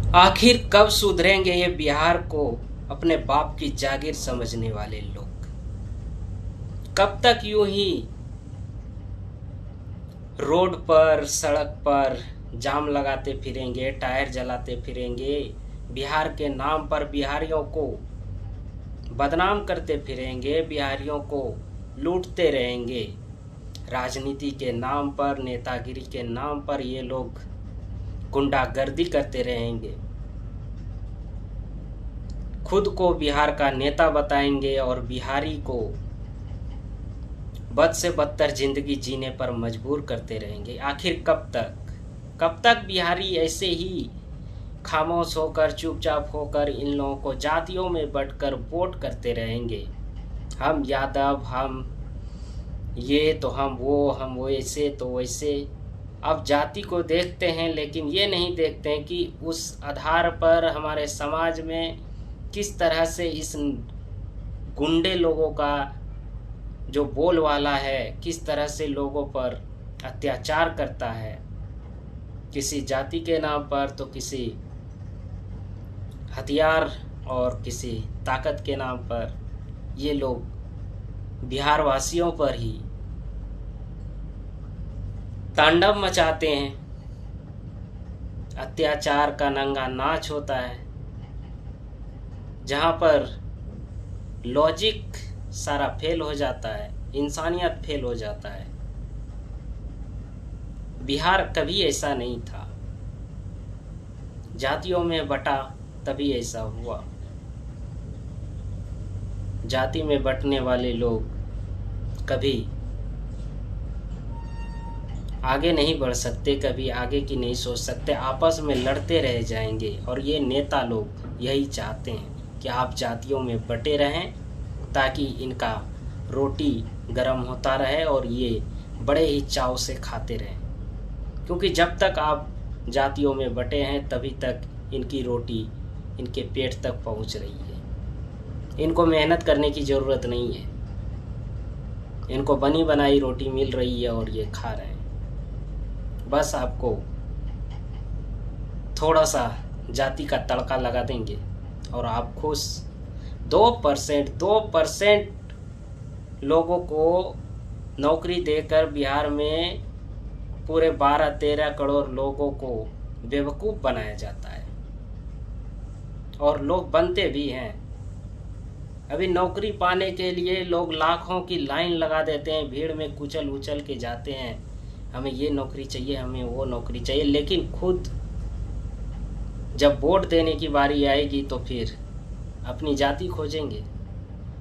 आखिर कब सुधरेंगे ये बिहार को अपने बाप की जागीर समझने वाले लोग? कब तक यूं ही रोड पर सड़क पर जाम लगाते फिरेंगे, टायर जलाते फिरेंगे, बिहार के नाम पर बिहारियों को बदनाम करते फिरेंगे, बिहारियों को लूटते रहेंगे? राजनीति के नाम पर, नेतागिरी के नाम पर ये लोग गुंडागर्दी करते रहेंगे, खुद को बिहार का नेता बताएंगे और बिहारी को बद से बदतर जिंदगी जीने पर मजबूर करते रहेंगे। आखिर कब तक बिहारी ऐसे ही खामोश होकर, चुपचाप होकर इन लोगों को जातियों में बंटकर वोट करते रहेंगे? हम यादव, हम ये तो हम वो, हम वैसे तो वैसे। अब जाति को देखते हैं लेकिन ये नहीं देखते हैं कि उस आधार पर हमारे समाज में किस तरह से इस गुंडे लोगों का जो बोलवाला है, किस तरह से लोगों पर अत्याचार करता है, किसी जाति के नाम पर तो किसी हथियार और किसी ताकत के नाम पर ये लोग बिहार वासियों पर ही तांडव मचाते हैं। अत्याचार का नंगा नाच होता है, जहां पर लॉजिक सारा फेल हो जाता है, इंसानियत फेल हो जाता है। बिहार कभी ऐसा नहीं था, जातियों में बटा तभी ऐसा हुआ। जाति में बंटने वाले लोग कभी आगे नहीं बढ़ सकते, कभी आगे की नहीं सोच सकते, आपस में लड़ते रह जाएंगे। और ये नेता लोग यही चाहते हैं कि आप जातियों में बटे रहें ताकि इनका रोटी गर्म होता रहे और ये बड़े ही चाव से खाते रहें। क्योंकि जब तक आप जातियों में बटे हैं तभी तक इनकी रोटी इनके पेट तक पहुंच रही है। इनको मेहनत करने की ज़रूरत नहीं है, इनको बनी बनाई रोटी मिल रही है और ये खा रहे हैं। बस आपको थोड़ा सा जाति का तड़का लगा देंगे और आप खुश। 2% लोगों को नौकरी देकर बिहार में पूरे 12-13 करोड़ लोगों को बेवकूफ़ बनाया जाता है और लोग बनते भी हैं। अभी नौकरी पाने के लिए लोग लाखों की लाइन लगा देते हैं, भीड़ में कुचल उचल के जाते हैं, हमें ये नौकरी चाहिए, हमें वो नौकरी चाहिए। लेकिन खुद जब वोट देने की बारी आएगी तो फिर अपनी जाति खोजेंगे,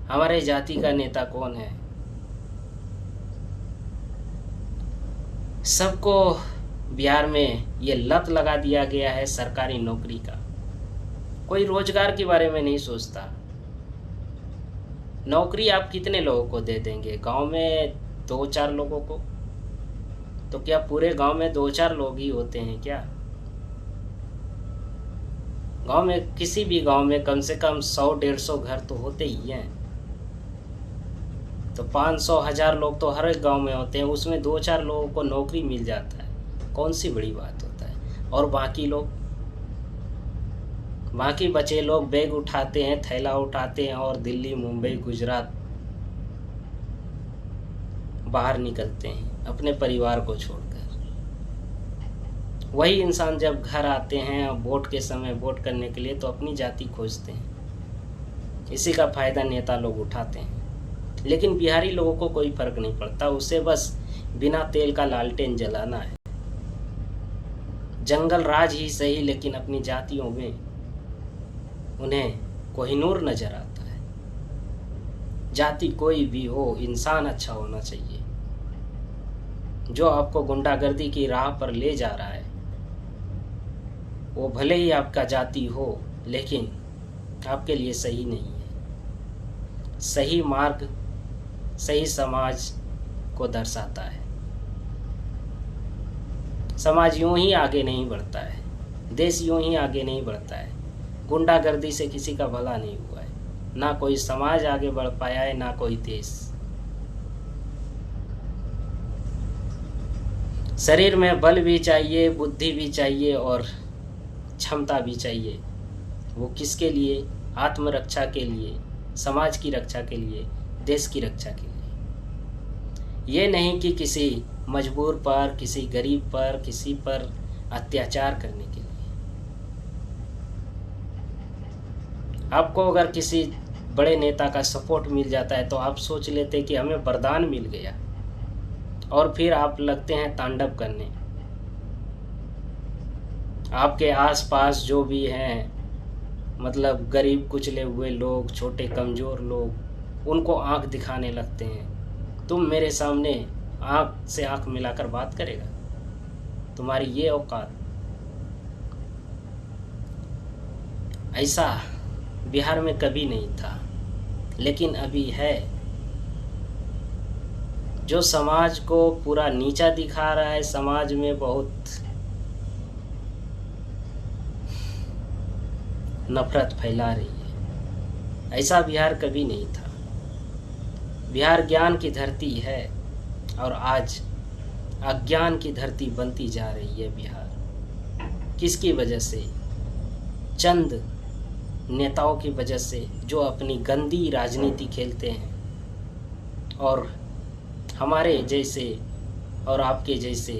हमारे जाति का नेता कौन है। सबको बिहार में ये लत लगा दिया गया है सरकारी नौकरी का। कोई रोजगार के बारे में नहीं सोचता। नौकरी आप कितने लोगों को दे देंगे? गांव में 2-4 लोगों को, तो क्या पूरे गांव में 2-4 लोग ही होते हैं क्या? गांव में, किसी भी गांव में कम से कम 100-150 घर तो होते ही हैं। तो 500-1000 लोग तो हर एक गांव में होते हैं, उसमें 2-4 लोगों को नौकरी मिल जाता है, कौन सी बड़ी बात होता है। और बाकी बचे लोग बैग उठाते हैं, थैला उठाते हैं और दिल्ली, मुंबई, गुजरात बाहर निकलते हैं अपने परिवार को छोड़कर। वही इंसान जब घर आते हैं वोट के समय वोट करने के लिए तो अपनी जाति खोजते हैं। इसी का फायदा नेता लोग उठाते हैं। लेकिन बिहारी लोगों को कोई फर्क नहीं पड़ता, उसे बस बिना तेल का लालटेन जलाना है। जंगल राज ही सही, लेकिन अपनी जातियों में उन्हें कोहिनूर नजर आता है। जाति कोई भी हो, इंसान अच्छा होना चाहिए। जो आपको गुंडागर्दी की राह पर ले जा रहा है वो भले ही आपका जाति हो, लेकिन आपके लिए सही नहीं है। सही मार्ग सही समाज को दर्शाता है। समाज यूं ही आगे नहीं बढ़ता है, देश यूं ही आगे नहीं बढ़ता है। गुंडागर्दी से किसी का भला नहीं हुआ है, ना कोई समाज आगे बढ़ पाया है, ना कोई देश। शरीर में बल भी चाहिए, बुद्धि भी चाहिए और क्षमता भी चाहिए। वो किसके लिए? आत्मरक्षा के लिए, समाज की रक्षा के लिए, देश की रक्षा के लिए। ये नहीं कि किसी मजबूर पर, किसी गरीब पर, किसी पर अत्याचार करने के लिए। आपको अगर किसी बड़े नेता का सपोर्ट मिल जाता है तो आप सोच लेते कि हमें वरदान मिल गया, और फिर आप लगते हैं तांडव करने। आपके आसपास जो भी हैं, मतलब गरीब कुचले हुए लोग, छोटे कमज़ोर लोग, उनको आंख दिखाने लगते हैं। तुम मेरे सामने आंख से आंख मिलाकर बात करेगा? तुम्हारी ये औकात? ऐसा बिहार में कभी नहीं था, लेकिन अभी है। जो समाज को पूरा नीचा दिखा रहा है, समाज में बहुत नफरत फैला रही है, ऐसा बिहार कभी नहीं था। बिहार ज्ञान की धरती है और आज अज्ञान की धरती बनती जा रही है बिहार। किसकी वजह से? चंद नेताओं की वजह से, जो अपनी गंदी राजनीति खेलते हैं, और हमारे जैसे और आपके जैसे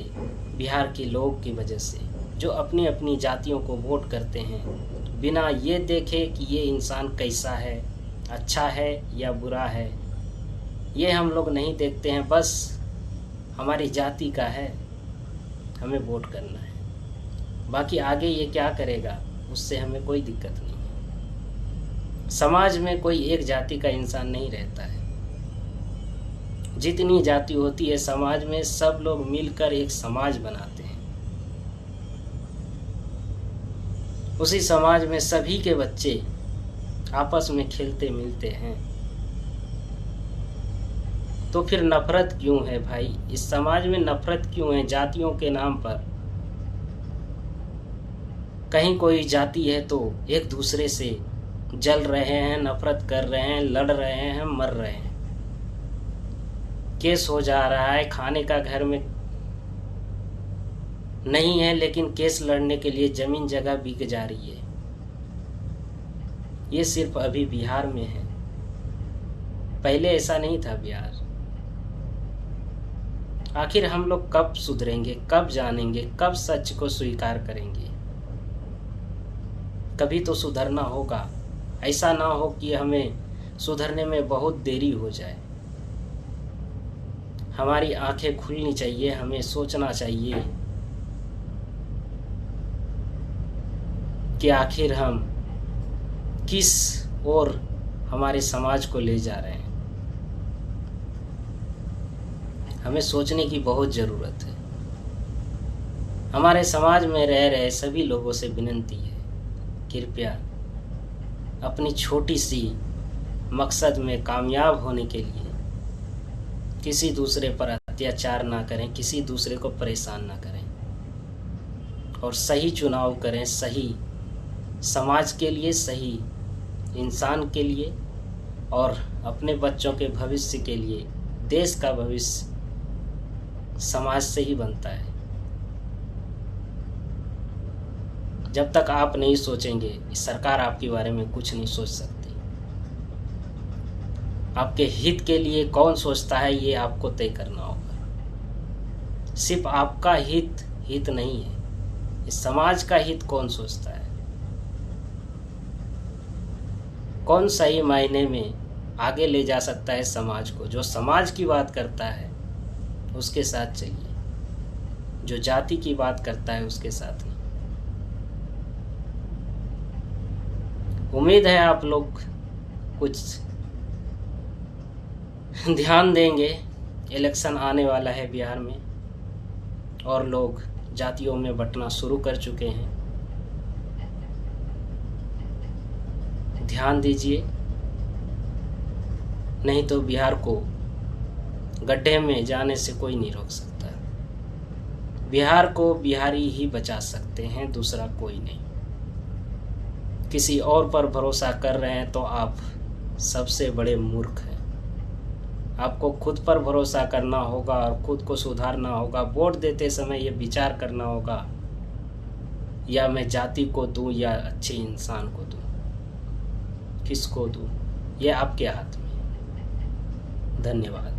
बिहार के लोग की वजह से, जो अपनी अपनी जातियों को वोट करते हैं बिना ये देखे कि ये इंसान कैसा है, अच्छा है या बुरा है। ये हम लोग नहीं देखते हैं, बस हमारी जाति का है, हमें वोट करना है। बाकी आगे ये क्या करेगा उससे हमें कोई दिक्कत नहीं है। समाज में कोई एक जाति का इंसान नहीं रहता है। जितनी जाति होती है समाज में, सब लोग मिलकर एक समाज बनाते हैं। उसी समाज में सभी के बच्चे आपस में खेलते मिलते हैं। तो फिर नफरत क्यों है भाई? इस समाज में नफरत क्यों है जातियों के नाम पर? कहीं कोई जाति है तो एक दूसरे से जल रहे हैं, नफरत कर रहे हैं, लड़ रहे हैं, मर रहे हैं। केस हो जा रहा है, खाने का घर में नहीं है, लेकिन केस लड़ने के लिए जमीन जगह बिक जा रही है। ये सिर्फ अभी बिहार में है, पहले ऐसा नहीं था बिहार। आखिर हम लोग कब सुधरेंगे, कब जानेंगे, कब सच को स्वीकार करेंगे? कभी तो सुधरना होगा। ऐसा ना हो कि हमें सुधरने में बहुत देरी हो जाए। हमारी आंखें खुलनी चाहिए, हमें सोचना चाहिए कि आखिर हम किस ओर हमारे समाज को ले जा रहे हैं। हमें सोचने की बहुत ज़रूरत है। हमारे समाज में रह रहे सभी लोगों से विनती है, कृपया अपनी छोटी सी मकसद में कामयाब होने के लिए किसी दूसरे पर अत्याचार ना करें, किसी दूसरे को परेशान ना करें, और सही चुनाव करें, सही समाज के लिए, सही इंसान के लिए, और अपने बच्चों के भविष्य के लिए। देश का भविष्य समाज से ही बनता है। जब तक आप नहीं सोचेंगे, सरकार आपके बारे में कुछ नहीं सोच सकती। आपके हित के लिए कौन सोचता है ये आपको तय करना होगा। सिर्फ आपका हित नहीं है, इस समाज का हित कौन सोचता है। कौन सही मायने में आगे ले जा सकता है समाज को। जो समाज की बात करता है उसके साथ चलिए, जो जाति की बात करता है उसके साथ नहीं। उम्मीद है आप लोग कुछ ध्यान देंगे। इलेक्शन आने वाला है बिहार में और लोग जातियों में बंटना शुरू कर चुके हैं। ध्यान दीजिए, नहीं तो बिहार को गड्ढे में जाने से कोई नहीं रोक सकता। बिहार को बिहारी ही बचा सकते हैं, दूसरा कोई नहीं। किसी और पर भरोसा कर रहे हैं तो आप सबसे बड़े मूर्ख हैं। आपको खुद पर भरोसा करना होगा और खुद को सुधारना होगा। वोट देते समय ये विचार करना होगा, या मैं जाति को दूं या अच्छे इंसान को दूं, किसको दूं, ये आपके हाथ में है। धन्यवाद।